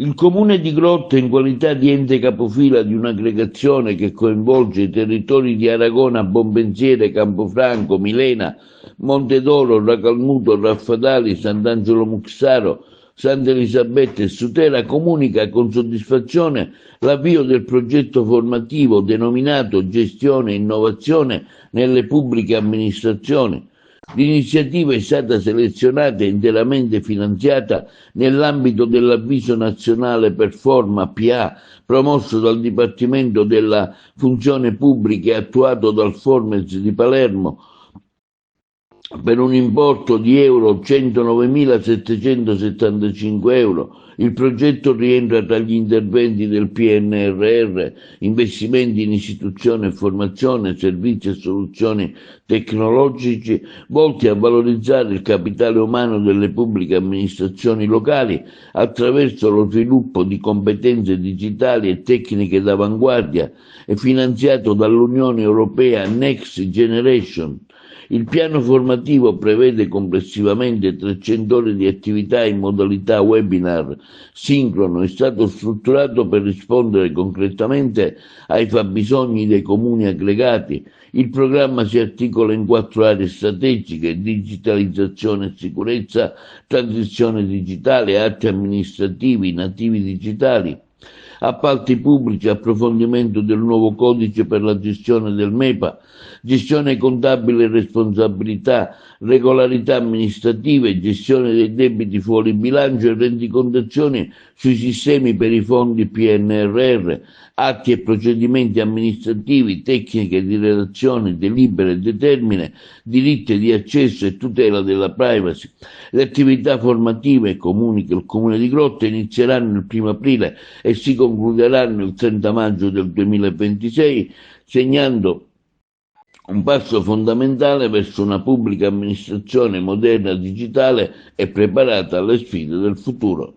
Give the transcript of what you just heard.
Il comune di Grotte, in qualità di ente capofila di un'aggregazione che coinvolge i territori di Aragona, Bonpensiere, Campofranco, Milena, Montedoro, Racalmuto, Raffadali, Sant'Angelo Muxaro, Santa Elisabetta e Sutera, comunica con soddisfazione l'avvio del progetto formativo denominato Gestione e Innovazione nelle pubbliche amministrazioni. L'iniziativa è stata selezionata e interamente finanziata nell'ambito dell'avviso nazionale Performa PA, promosso dal Dipartimento della Funzione Pubblica e attuato dal Formez di Palermo, per un importo di €109.775. Il progetto rientra tra gli interventi del PNRR, investimenti in istituzione e formazione, servizi e soluzioni tecnologici volti a valorizzare il capitale umano delle pubbliche amministrazioni locali attraverso lo sviluppo di competenze digitali e tecniche d'avanguardia e finanziato dall'Unione Europea Next Generation. Il piano formativo prevede complessivamente 300 ore di attività in modalità webinar sincrono, è stato strutturato per rispondere concretamente ai fabbisogni dei comuni aggregati. Il programma si articola in 4 aree strategiche: digitalizzazione e sicurezza, transizione digitale, atti amministrativi, nativi digitali, appalti pubblici, approfondimento del nuovo codice per la gestione del MEPA, gestione contabile e responsabilità, regolarità amministrative, gestione dei debiti fuori bilancio e rendicontazione sui sistemi per i fondi PNRR, atti e procedimenti amministrativi, tecniche di redazione, delibere e determine, diritti di accesso e tutela della privacy. Le attività formative, comunica il Comune di Grotte, inizieranno il 1° aprile e si concluderanno il 30 maggio del 2026, segnando un passo fondamentale verso una pubblica amministrazione moderna, digitale e preparata alle sfide del futuro.